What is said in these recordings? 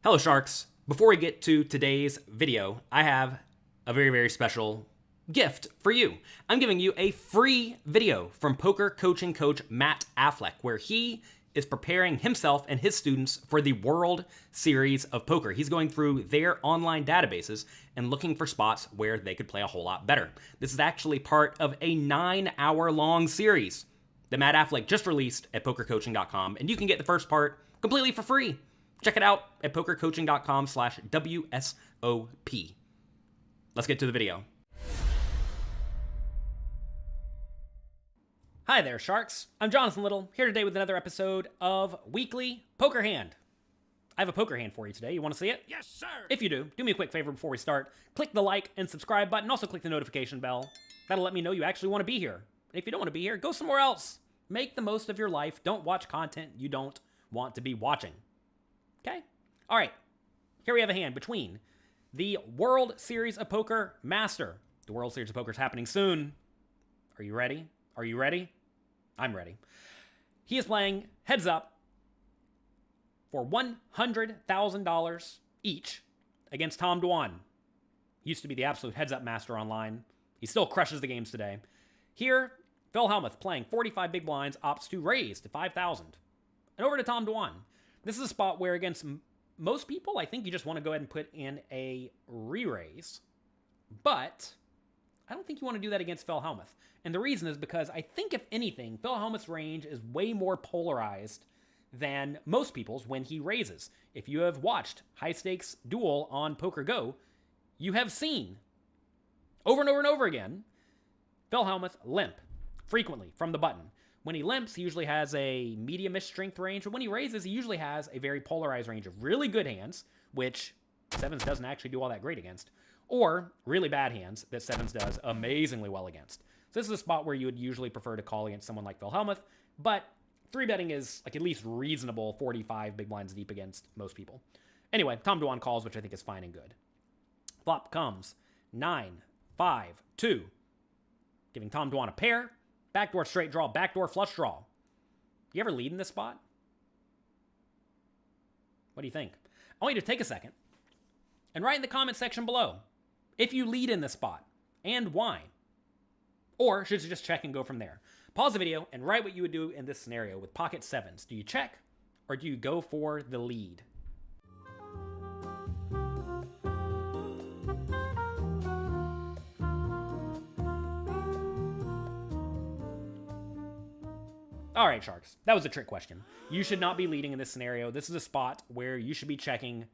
Hello Sharks. Before we get to today's video, I have a very, very special gift for you. I'm giving you a free video from poker coaching coach Matt Affleck, where he is preparing himself and his students for the World Series of Poker. He's going through their online databases and looking for spots where they could play a whole lot better. This is actually part of a 9-hour-long series that Matt Affleck just released at PokerCoaching.com, and you can get the first part completely for free. Check it out at PokerCoaching.com/WSOP. Let's get to the video. Hi there, Sharks. I'm Jonathan Little, here today with another episode of Weekly Poker Hand. I have a poker hand for you today. You want to see it? Yes, sir! If you do me a quick favor before we start. Click the like and subscribe button. Also click the notification bell. That'll let me know you actually want to be here. And if you don't want to be here, go somewhere else. Make the most of your life. Don't watch content you don't want to be watching. Okay? All right. Here we have a hand between the World Series of Poker Master. The World Series of Poker is happening soon. Are you ready? Are you ready? I'm ready. He is playing heads up for $100,000 each against Tom Dwan. He used to be the absolute heads up master online. He still crushes the games today. Here, Phil Hellmuth playing 45 big blinds opts to raise to 5,000. And over to Tom Dwan. This is a spot where against most people, I think you just want to go ahead and put in a re-raise. But I don't think you want to do that against Phil Hellmuth. And the reason is because I think, if anything, Phil Hellmuth's range is way more polarized than most people's when he raises. If you have watched high-stakes Duel on PokerGo, you have seen over and over and over again Phil Hellmuth limp frequently from the button. When he limps, he usually has a medium-ish strength range, but when he raises, he usually has a very polarized range of really good hands, which sevens doesn't actually do all that great against, or really bad hands that sevens does amazingly well against. So this is a spot where you would usually prefer to call against someone like Phil Hellmuth, but 3-betting is like at least reasonable 45 big blinds deep against most people. Anyway, Tom Dwan calls, which I think is fine and good. Flop comes 9-5-2, giving Tom Dwan a pair. Backdoor straight draw, backdoor flush draw. You ever lead in this spot? What do you think? I want you to take a second and write in the comment section below if you lead in this spot and why. Or should you just check and go from there? Pause the video and write what you would do in this scenario with pocket sevens. Do you check or do you go for the lead? All right, Sharks, that was a trick question. You should not be leading in this scenario. This is a spot where you should be checking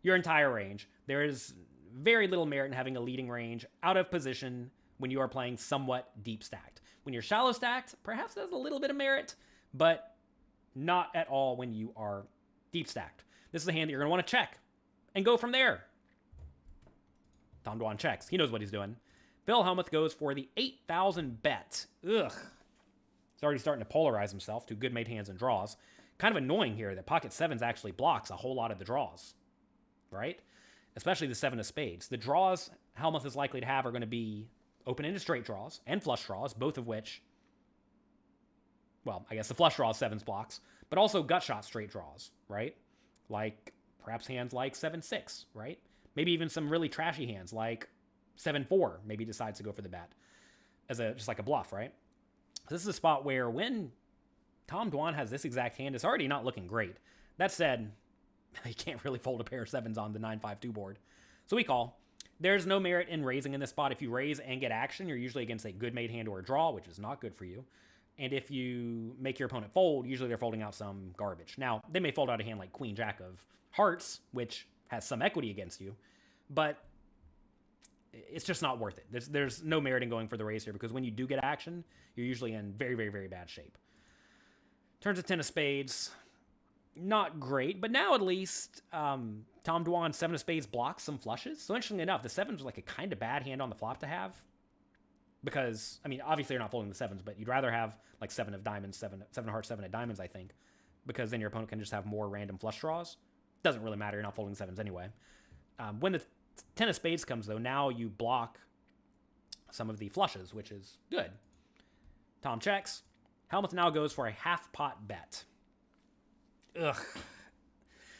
your entire range. There is very little merit in having a leading range out of position when you are playing somewhat deep stacked. When you're shallow stacked, perhaps there's a little bit of merit, but not at all when you are deep stacked. This is a hand that you're going to want to check and go from there. Tom Dwan checks. He knows what he's doing. Phil Hellmuth goes for the 8,000 bet. Ugh. He's already starting to polarize himself to good made hands and draws. Kind of annoying here that pocket sevens actually blocks a whole lot of the draws, right? Especially the 7 of spades. The draws Hellmuth is likely to have are going to be open-ended straight draws and flush draws, both of which, well, I guess the flush draws sevens blocks, but also gut shot straight draws, right? Like perhaps hands like 7-6, right? Maybe even some really trashy hands like 7-4 maybe decides to go for the bet as just like a bluff, right? This is a spot where when Tom Dwan has this exact hand, it's already not looking great. That said, he can't really fold a pair of sevens on the 9-5-2 board. So we call. There's no merit in raising in this spot. If you raise and get action, you're usually against a good made hand or a draw, which is not good for you. And if you make your opponent fold, usually they're folding out some garbage. Now, they may fold out a hand like Queen Jack of Hearts, which has some equity against you, but it's just not worth it. There's no merit in going for the raise here, because when you do get action, you're usually in very, very, very bad shape. Turns to 10 of spades. Not great, but now at least Tom Dwan 7 of spades blocks some flushes. So interestingly enough, the 7s was like a kind of bad hand on the flop to have. Because, I mean, obviously you're not folding the 7s, but you'd rather have like 7 of diamonds, 7 of hearts, 7 of diamonds, I think. Because then your opponent can just have more random flush draws. Doesn't really matter, you're not folding the 7s anyway. When the 10 of spades comes, though, now you block some of the flushes, which is good. Tom checks. Hellmuth now goes for a half pot bet. Ugh.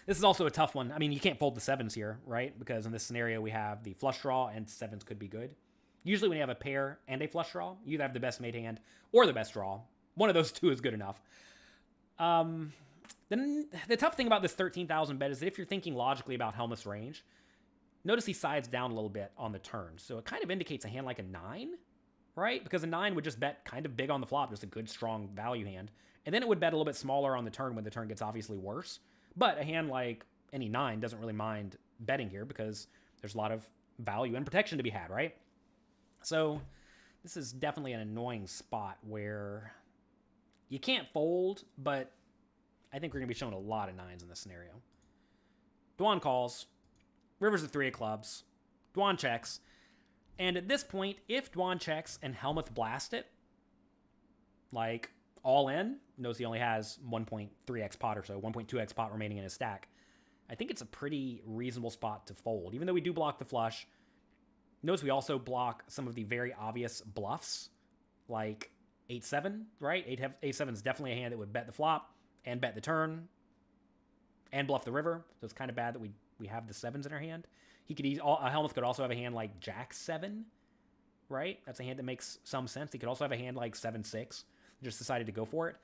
This is also a tough one. I mean, you can't fold the sevens here, right? Because in this scenario, we have the flush draw and sevens could be good. Usually when you have a pair and a flush draw, you either have the best made hand or the best draw. One of those two is good enough. Then the tough thing about this 13,000 bet is that if you're thinking logically about Hellmuth's range, notice he sides down a little bit on the turn. So it kind of indicates a hand like a 9, right? Because a 9 would just bet kind of big on the flop, just a good, strong value hand. And then it would bet a little bit smaller on the turn when the turn gets obviously worse. But a hand like any 9 doesn't really mind betting here because there's a lot of value and protection to be had, right? So this is definitely an annoying spot where you can't fold, but I think we're going to be showing a lot of 9s in this scenario. Dwan calls. River's the 3 of clubs. Dwan checks. And at this point, if Dwan checks and Hellmuth blast it, like all in, knows he only has 1.3x pot or so, 1.2x pot remaining in his stack, I think it's a pretty reasonable spot to fold. Even though we do block the flush, notice we also block some of the very obvious bluffs, like 8-7, right? 8-7 is definitely a hand that would bet the flop and bet the turn and bluff the river. So it's kind of bad that we have the 7s in our hand. Hellmuth could also have a hand like Jack-7, right? That's a hand that makes some sense. He could also have a hand like 7-6. Just decided to go for it.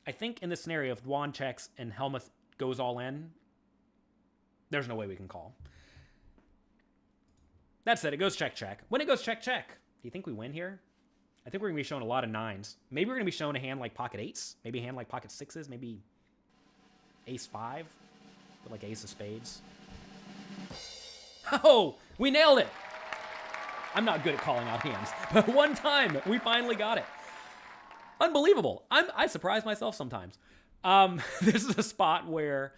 I think in this scenario, if Dwan checks and Hellmuth goes all in, there's no way we can call. That said, it goes check-check. When it goes check-check, do you think we win here? I think we're going to be showing a lot of 9s. Maybe we're going to be showing a hand like pocket 8s. Maybe a hand like pocket 6s. Maybe ace-5 with like ace of spades. Oh, we nailed it. I'm not good at calling out hands, but one time we finally got it. Unbelievable. I surprise myself sometimes. This is a spot where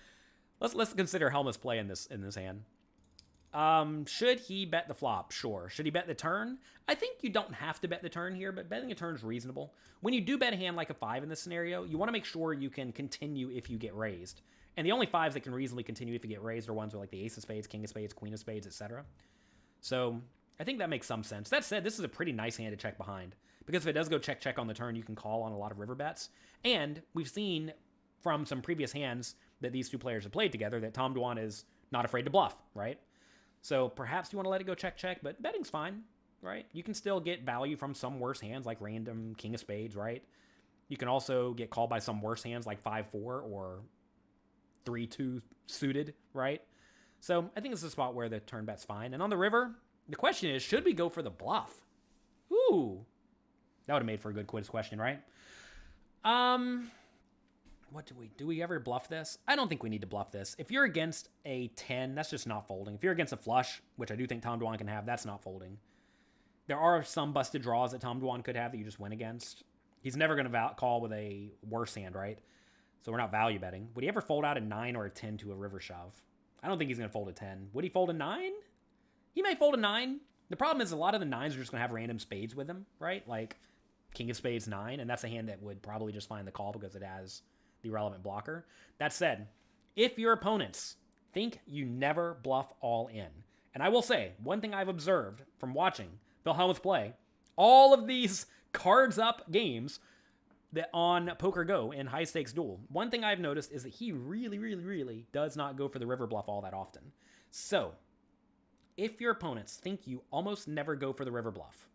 let's consider Hellmuth's play in this hand. Should he bet the flop? Sure. Should he bet the turn? I think you don't have to bet the turn here, but betting a turn is reasonable. When you do bet a hand like a 5 in this scenario, you want to make sure you can continue if you get raised. And the only 5s that can reasonably continue if you get raised are ones with like the ace of spades, king of spades, queen of spades, etc. So I think that makes some sense. That said, this is a pretty nice hand to check behind. Because if it does go check-check on the turn, you can call on a lot of river bets. And we've seen from some previous hands that these two players have played together that Tom Dwan is not afraid to bluff, right? So perhaps you want to let it go check-check, but betting's fine, right? You can still get value from some worse hands like random king of spades, right? You can also get called by some worse hands like 5-4 or 3-2 suited, right? So I think this is a spot where the turn bet's fine. And on the river, the question is, should we go for the bluff? Ooh. That would have made for a good quiz question, right? What do we ever bluff this? I don't think we need to bluff this. If you're against a 10, that's just not folding. If you're against a flush, which I do think Tom Dwan can have, that's not folding. There are some busted draws that Tom Dwan could have that you just win against. He's never going to call with a worse hand, right? So we're not value betting. Would he ever fold out a 9 or a 10 to a river shove? I don't think he's going to fold a 10. Would he fold a 9? He may fold a 9. The problem is a lot of the 9s are just going to have random spades with them, right? Like king of spades 9, and that's a hand that would probably just find the call because it has the relevant blocker. That said, if your opponents think you never bluff all in, and I will say, one thing I've observed from watching Phil Hellmuth play, all of these cards up games that on PokerGO in high stakes duel, one thing I've noticed is that he really does not go for the river bluff all that often. So if your opponents think you almost never go for the river bluff,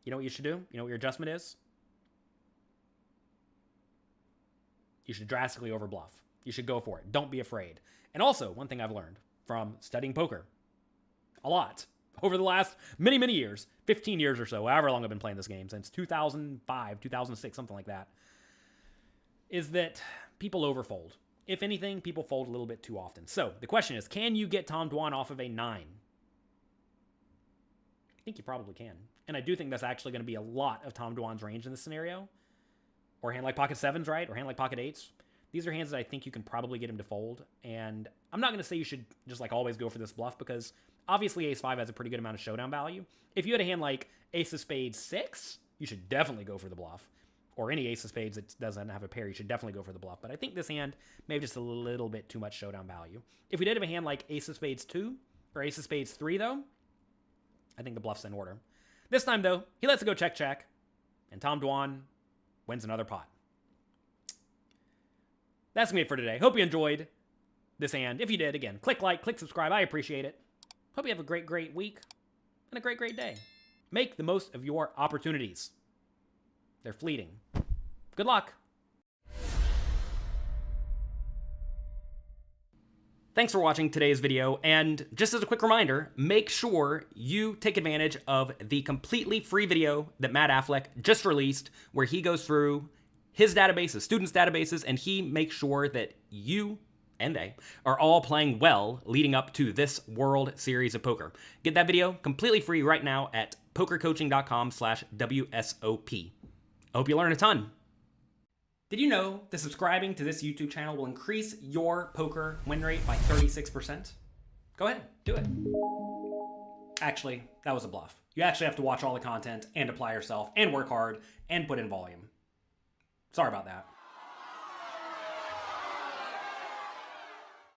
you know what you should do? You know what your adjustment is? You should drastically overbluff. You should go for it. Don't be afraid. And also, one thing I've learned from studying poker a lot over the last many years, 15 years or so, however long I've been playing this game, since 2005, 2006, something like that, is that people overfold. If anything, people fold a little bit too often. So the question is, can you get Tom Dwan off of a 9? I think you probably can. And I do think that's actually going to be a lot of Tom Dwan's range in this scenario. Or a hand like pocket 7s, right? Or a hand like pocket 8s. These are hands that I think you can probably get him to fold. And I'm not going to say you should just like always go for this bluff because obviously ace-5 has a pretty good amount of showdown value. If you had a hand like ace of spades 6, you should definitely go for the bluff. Or any ace of spades that doesn't have a pair, you should definitely go for the bluff. But I think this hand may have just a little bit too much showdown value. If we did have a hand like ace of spades 2 or ace of spades 3 though, I think the bluff's in order. This time though, he lets it go check. And Tom Dwan wins another pot. That's me for today. Hope you enjoyed. this hand. If you did, again, click like, click subscribe. I appreciate it. Hope you have a great, great week and a great, great day. Make the most of your opportunities. They're fleeting. Good luck. Thanks for watching today's video, and just as a quick reminder, make sure you take advantage of the completely free video that Matt Affleck just released, where he goes through his databases, students' databases, and he makes sure that you and they are all playing well leading up to this World Series of Poker. Get that video completely free right now at pokercoaching.com/WSOP. I hope you learn a ton. Did you know that subscribing to this YouTube channel will increase your poker win rate by 36%? Go ahead, do it. Actually, that was a bluff. You actually have to watch all the content and apply yourself and work hard and put in volume. Sorry about that.